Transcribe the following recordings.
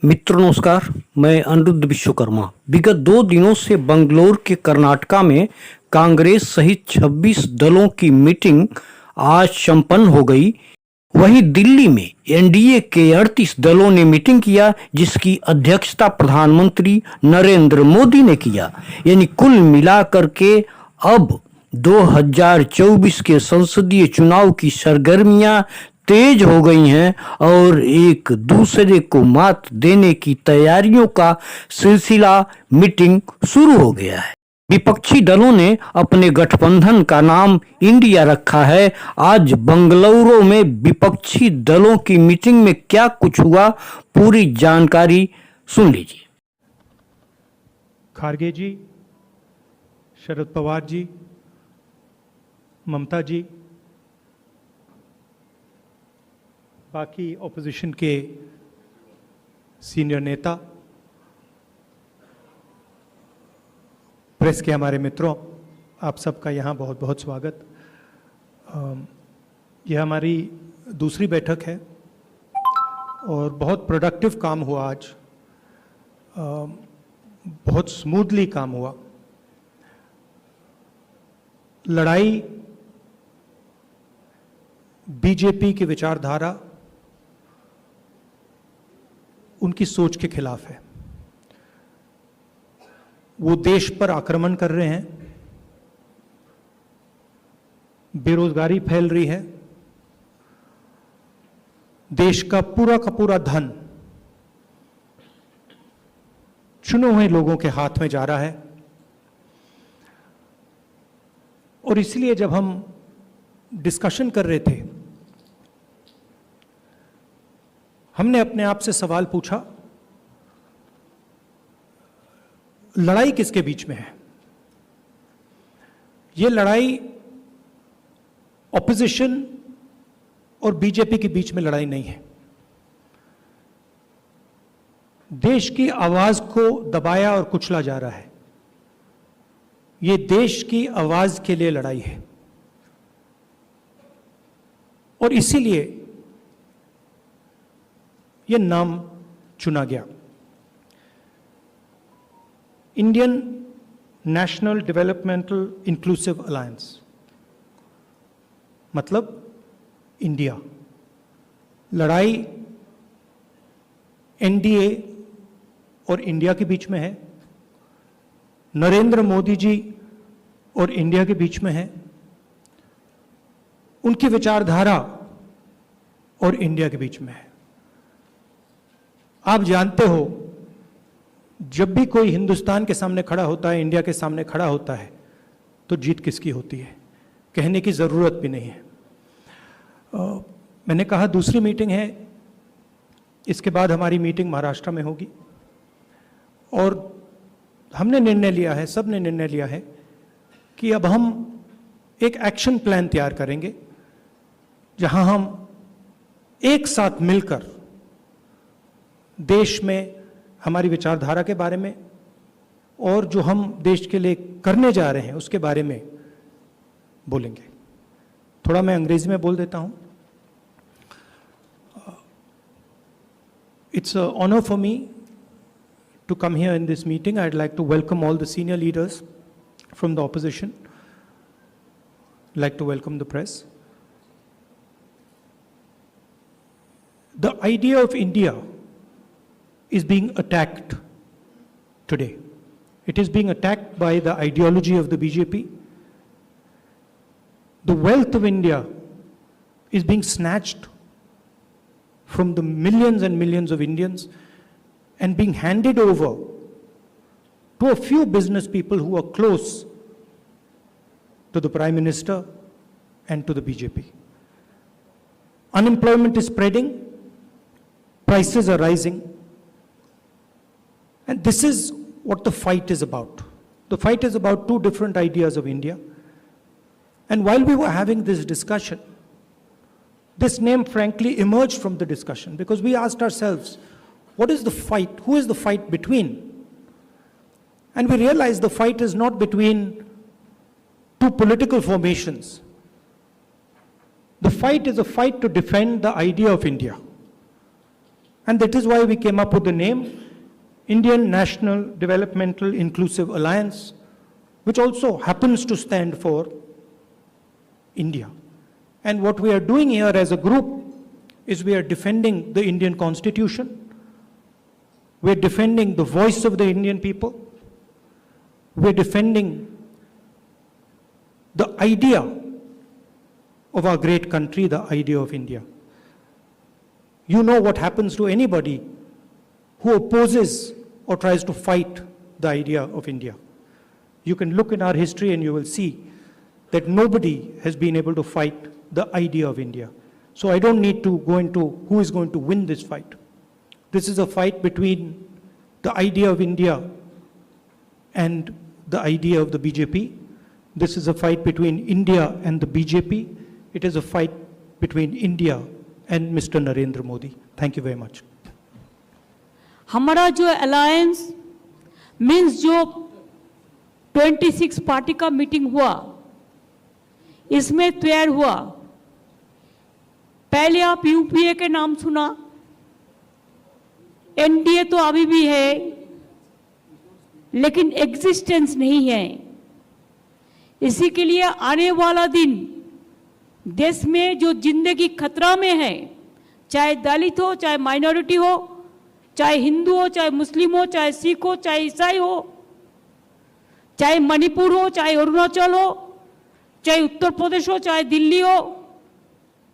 मित्रों नमस्कार, मैं अनिरुद्ध विश्वकर्मा। विगत 2 दिनों से बंगलौर के कर्नाटका में कांग्रेस सहित 26 दलों की मीटिंग आज संपन्न हो गई। वहीं दिल्ली में एनडीए के 38 दलों ने मीटिंग किया, जिसकी अध्यक्षता प्रधानमंत्री नरेंद्र मोदी ने किया। यानी कुल मिलाकर के अब 2024 के संसदीय चुनाव की सरगर्मियां तेज हो गई हैं और एक दूसरे को मात देने की तैयारियों का सिलसिला मीटिंग शुरू हो गया है। विपक्षी दलों ने अपने गठबंधन का नाम इंडिया रखा है। आज बंगलुरु में विपक्षी दलों की मीटिंग में क्या कुछ हुआ, पूरी जानकारी सुन लीजिए। खारगे जी, शरद पवार जी, ममता जी, बाकी ऑपोजिशन के सीनियर नेता, प्रेस के हमारे मित्रों, आप सबका यहाँ बहुत बहुत स्वागत। यह हमारी दूसरी बैठक है और बहुत प्रोडक्टिव काम हुआ आज। बहुत स्मूथली काम हुआ। लड़ाई बीजेपी की विचारधारा, उनकी सोच के खिलाफ है। वो देश पर आक्रमण कर रहे हैं, बेरोजगारी फैल रही है, देश का पूरा धन चुने हुए लोगों के हाथ में जा रहा है। और इसलिए जब हम डिस्कशन कर रहे थे, हमने अपने आप से सवाल पूछा, लड़ाई किसके बीच में है? ये लड़ाई ऑपोजिशन और बीजेपी के बीच में लड़ाई नहीं है। देश की आवाज को दबाया और कुचला जा रहा है। ये देश की आवाज के लिए लड़ाई है और इसीलिए यह नाम चुना गया, Indian national developmental inclusive alliance, मतलब इंडिया। लड़ाई एनडीए और इंडिया के बीच में है, नरेंद्र मोदी जी और इंडिया के बीच में है, उनकी विचारधारा और इंडिया के बीच में है। आप जानते हो, जब भी कोई हिंदुस्तान के सामने खड़ा होता है, इंडिया के सामने खड़ा होता है, तो जीत किसकी होती है, कहने की जरूरत भी नहीं है। मैंने कहा दूसरी मीटिंग है, इसके बाद हमारी मीटिंग महाराष्ट्र में होगी और हमने निर्णय लिया है, सब ने निर्णय लिया है कि अब हम एक एक्शन प्लान तैयार करेंगे जहां हम एक साथ मिलकर देश में हमारी विचारधारा के बारे में और जो हम देश के लिए करने जा रहे हैं उसके बारे में बोलेंगे। थोड़ा मैं अंग्रेजी में बोल देता हूं। It's an honor for me to come here in this meeting. I'd like to welcome all the senior leaders from the opposition. I'd like to welcome the press. The idea of India is being attacked today. It is being attacked by the ideology of the BJP. The wealth of India is being snatched from the millions and millions of Indians and being handed over to a few business people who are close to the Prime Minister and to the BJP. Unemployment is spreading, prices are rising, and this is what the fight is about. The fight is about two different ideas of India. And while we were having this discussion, this name frankly emerged from the discussion because we asked ourselves, what is the fight? Who is the fight between? And we realized the fight is not between two political formations. The fight is a fight to defend the idea of India. And that is why we came up with the name Indian National Developmental Inclusive Alliance, which also happens to stand for India. And what we are doing here as a group is we are defending the Indian Constitution, we are defending the voice of the Indian people, we are defending the idea of our great country, the idea of India. You know what happens to anybody who opposes or tries to fight the idea of India. You can look in our history and you will see that nobody has been able to fight the idea of India. So I don't need to go into who is going to win this fight. This is a fight between the idea of India and the idea of the BJP. This is a fight between India and the BJP. It is a fight between India and Mr. Narendra Modi. Thank you very much. हमारा जो alliance means जो 26 party का meeting हुआ, इसमें तैयार हुआ। पहले आप यूपीए के नाम सुना, एनडीए तो अभी भी है लेकिन एग्जिस्टेंस नहीं है। इसी के लिए आने वाला दिन देश में जो जिंदगी खतरा में है, चाहे दलित हो, चाहे माइनॉरिटी हो, चाहे हिंदू हो, चाहे मुस्लिम हो, चाहे सिख हो, चाहे ईसाई हो, चाहे मणिपुर हो, चाहे अरुणाचल हो, चाहे उत्तर प्रदेश हो, चाहे दिल्ली हो,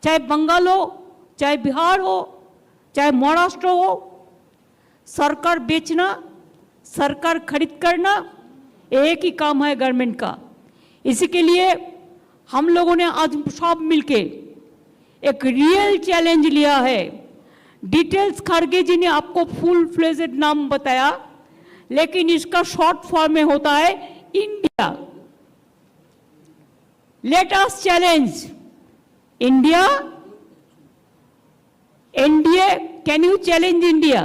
चाहे बंगाल हो, चाहे बिहार हो, चाहे महाराष्ट्र हो, सरकार बेचना, सरकार खरीद करना एक ही काम है गवर्नमेंट का। इसी के लिए हम लोगों ने आज सब मिलके एक रियल चैलेंज लिया है। डिटेल्स खड़गे जी ने आपको फुल फ्लेजेड नाम बताया, लेकिन इसका शॉर्ट फॉर्म में होता है India. Let us challenge India. NDA, can you challenge India?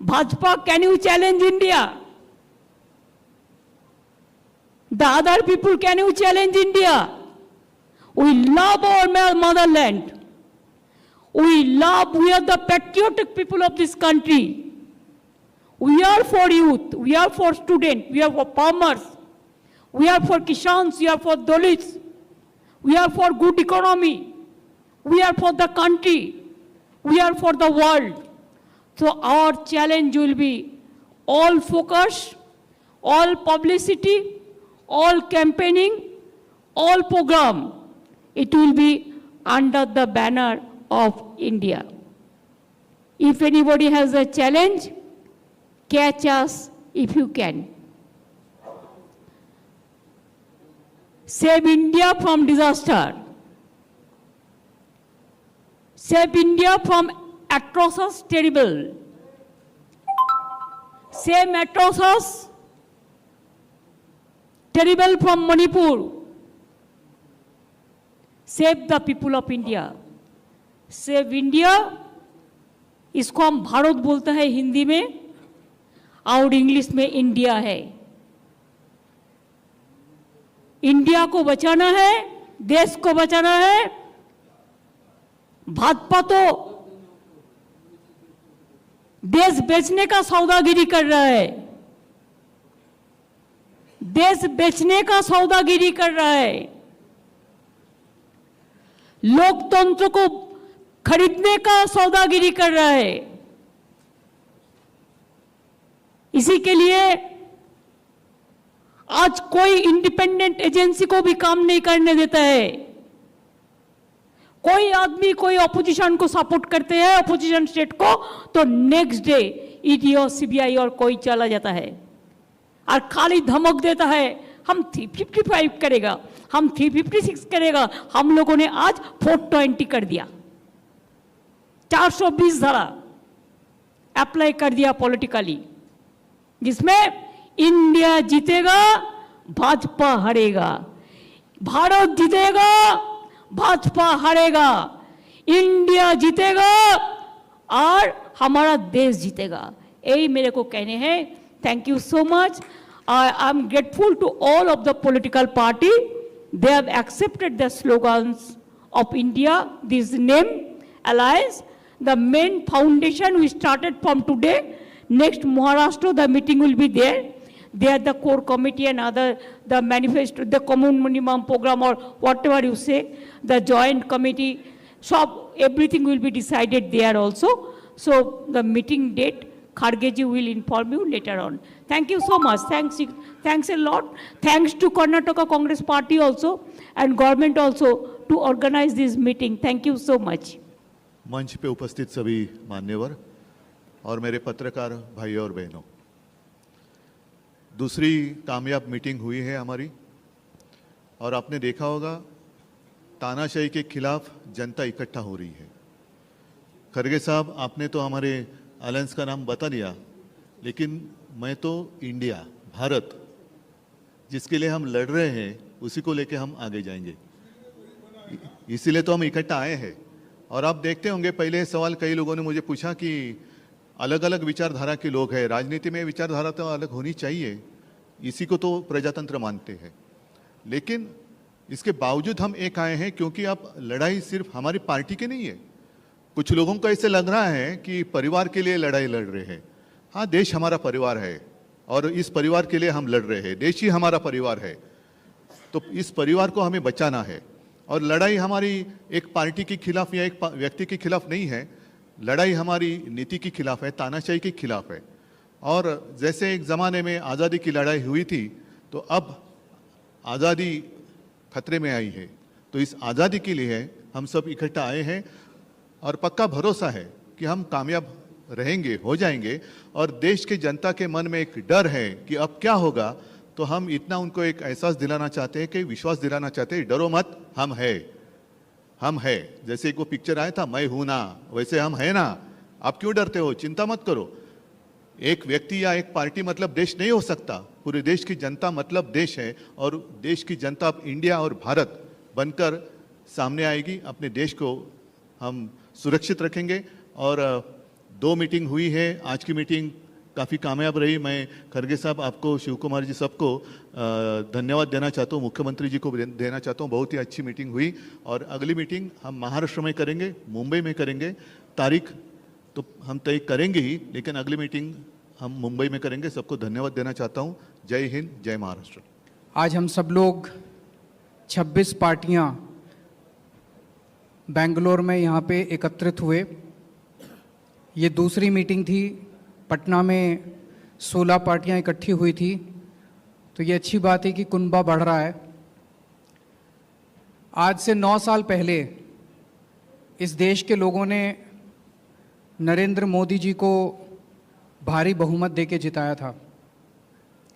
Bhajpa, can you challenge India? The other people, can you challenge India? We love our motherland. We are the patriotic people of this country. We are for youth, we are for students, we are for farmers, we are for Kishans, we are for Dalits, we are for good economy, we are for the country, we are for the world. So our challenge will be all focus, all publicity, all campaigning, all program. It will be under the banner of India. If anybody has a challenge, catch us if you can. Save India from disaster. Save India from atrocious terrible. Save atrocious terrible from Manipur. Save the people of India. Save India, इसको हम भारत बोलते हैं हिंदी में और English में India है। India को बचाना है, देश को बचाना है। भाजपा तो देश बेचने का सौदागिरी कर रहा है, देश बेचने का सौदागिरी कर रहा है, लोकतंत्र को खरीदने का सौदागिरी कर रहा है। इसी के लिए आज कोई इंडिपेंडेंट एजेंसी को भी काम नहीं करने देता है। कोई आदमी कोई ऑपोजिशन को सपोर्ट करते हैं, ऑपोजिशन स्टेट को, तो नेक्स्ट डे ईडी और सीबीआई और कोई चला जाता है और खाली धमक देता है हम 355 करेगा, हम 356 करेगा। हम लोगों ने आज 420 कर दिया, 420 धारा अप्लाई कर दिया पॉलिटिकली, जिसमें इंडिया जीतेगा, भाजपा हारेगा, भारत जीतेगा, भाजपा हारेगा, इंडिया जीतेगा और हमारा देश जीतेगा। यही मेरे को कहने हैं। Thank you so much. I am grateful to all of the political party. They have accepted the slogans of India, this name, alliance. The main foundation we started from today. Next Maharashtra, the meeting will be there. There the core committee and other, the manifesto, the common minimum program or whatever you say, the joint committee, so everything will be decided there also. So the meeting date, Khargeji will inform you later on. Thank you so much. Thanks a lot. Thanks to Karnataka Congress Party also and government also to organize this meeting. Thank you so much. मंच पे उपस्थित सभी मान्यवर और मेरे पत्रकार भाइयों और बहनों, दूसरी कामयाब मीटिंग हुई है हमारी और आपने देखा होगा तानाशाही के खिलाफ जनता इकट्ठा हो रही है। खरगे साहब, आपने तो हमारे अलायंस का नाम बता दिया, लेकिन मैं तो इंडिया, भारत, जिसके लिए हम लड़ रहे हैं उसी को लेके हम आगे जाएंगे। इसीलिए तो हम इकट्ठा आए हैं। और आप देखते होंगे, पहले सवाल कई लोगों ने मुझे पूछा कि अलग अलग विचारधारा के लोग हैं, राजनीति में विचारधारा तो अलग होनी चाहिए, इसी को तो प्रजातंत्र मानते हैं। लेकिन इसके बावजूद हम एक आए हैं क्योंकि अब लड़ाई सिर्फ हमारी पार्टी की नहीं है। कुछ लोगों को ऐसे लग रहा है कि परिवार के लिए लड़ाई लड़ रहे हैं। हाँ, देश हमारा परिवार है और इस परिवार के लिए हम लड़ रहे हैं। देश ही हमारा परिवार है, तो इस परिवार को हमें बचाना है। और लड़ाई हमारी एक पार्टी के खिलाफ या एक व्यक्ति के खिलाफ नहीं है, लड़ाई हमारी नीति के खिलाफ है, तानाशाही के खिलाफ है। और जैसे एक ज़माने में आज़ादी की लड़ाई हुई थी, तो अब आज़ादी खतरे में आई है। तो इस आज़ादी के लिए हम सब इकट्ठा आए हैं और पक्का भरोसा है कि हम कामयाब रहेंगे, हो जाएंगे। और देश के जनता के मन में एक डर है कि अब क्या होगा, तो हम इतना उनको एक एहसास दिलाना चाहते हैं, कि विश्वास दिलाना चाहते हैं, डरो मत, हम है। जैसे एक वो पिक्चर आया था, मैं हूं ना, वैसे हम है ना। आप क्यों डरते हो? चिंता मत करो। एक व्यक्ति या एक पार्टी मतलब देश नहीं हो सकता, पूरे देश की जनता मतलब देश है। और देश की जनता अब इंडिया और भारत बनकर सामने आएगी। अपने देश को हम सुरक्षित रखेंगे। और 2 मीटिंग हुई है, आज की मीटिंग काफ़ी कामयाब रही। मैं खरगे साहब, आपको, शिव कुमार जी, सबको धन्यवाद देना चाहता हूँ, मुख्यमंत्री जी को देना चाहता हूँ। बहुत ही अच्छी मीटिंग हुई। और अगली मीटिंग हम महाराष्ट्र में करेंगे, मुंबई में करेंगे। तारीख तो हम तय करेंगे ही, लेकिन अगली मीटिंग हम मुंबई में करेंगे। सबको धन्यवाद देना चाहता हूँ। जय हिंद, जय महाराष्ट्र। आज हम सब लोग 26 पार्टियां बेंगलोर में यहाँ पे एकत्रित हुए। ये दूसरी मीटिंग थी। पटना में 16 पार्टियां इकट्ठी हुई थी। तो ये अच्छी बात है कि कुनबा बढ़ रहा है। आज से 9 साल पहले इस देश के लोगों ने नरेंद्र मोदी जी को भारी बहुमत देके जिताया था।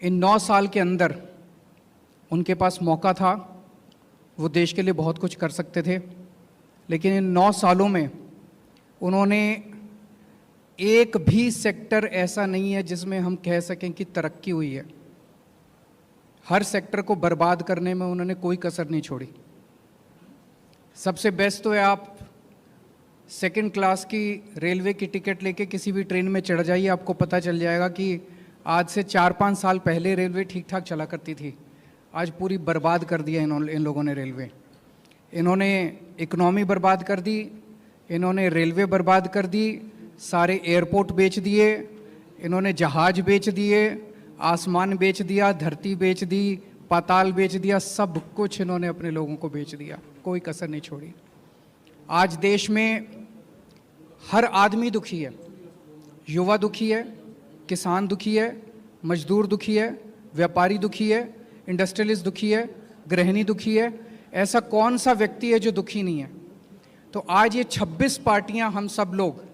इन 9 साल के अंदर उनके पास मौका था, वो देश के लिए बहुत कुछ कर सकते थे। लेकिन इन 9 सालों में उन्होंने एक भी सेक्टर ऐसा नहीं है जिसमें हम कह सकें कि तरक्की हुई है। हर सेक्टर को बर्बाद करने में उन्होंने कोई कसर नहीं छोड़ी। सबसे बेस्ट तो है, आप सेकंड क्लास की रेलवे की टिकट लेके किसी भी ट्रेन में चढ़ जाइए, आपको पता चल जाएगा कि आज से 4-5 साल पहले रेलवे ठीक ठाक चला करती थी। आज पूरी बर्बाद कर दिया इन लोगों ने रेलवे। इन्होंने इकोनॉमी बर्बाद कर दी, इन्होंने रेलवे बर्बाद कर दी, सारे एयरपोर्ट बेच दिए, इन्होंने जहाज बेच दिए, आसमान बेच दिया, धरती बेच दी, पाताल बेच दिया, सब कुछ इन्होंने अपने लोगों को बेच दिया, कोई कसर नहीं छोड़ी। आज देश में हर आदमी दुखी है। युवा दुखी है, किसान दुखी है, मजदूर दुखी है, व्यापारी दुखी है, इंडस्ट्रियलिस्ट दुखी है, गृहिणी दुखी है। ऐसा कौन सा व्यक्ति है जो दुखी नहीं है? तो आज ये 26 पार्टियां, हम सब लोग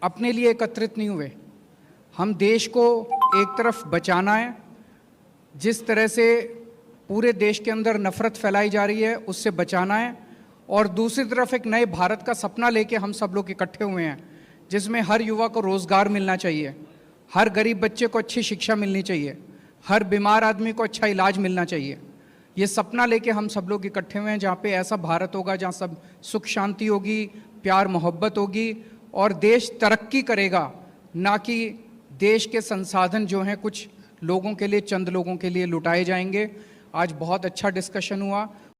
अपने लिए एकत्रित नहीं हुए। हम देश को एक तरफ बचाना है, जिस तरह से पूरे देश के अंदर नफरत फैलाई जा रही है उससे बचाना है, और दूसरी तरफ एक नए भारत का सपना लेके हम सब लोग इकट्ठे हुए हैं, जिसमें हर युवा को रोज़गार मिलना चाहिए, हर गरीब बच्चे को अच्छी शिक्षा मिलनी चाहिए, हर बीमार आदमी को अच्छा इलाज मिलना चाहिए। ये सपना लेके हम सब लोग इकट्ठे हुए हैं, जहाँ पे ऐसा भारत होगा जहाँ सब सुख शांति होगी, प्यार मोहब्बत होगी और देश तरक्की करेगा, ना कि देश के संसाधन जो हैं कुछ लोगों के लिए, चंद लोगों के लिए लुटाए जाएंगे। आज बहुत अच्छा डिस्कशन हुआ।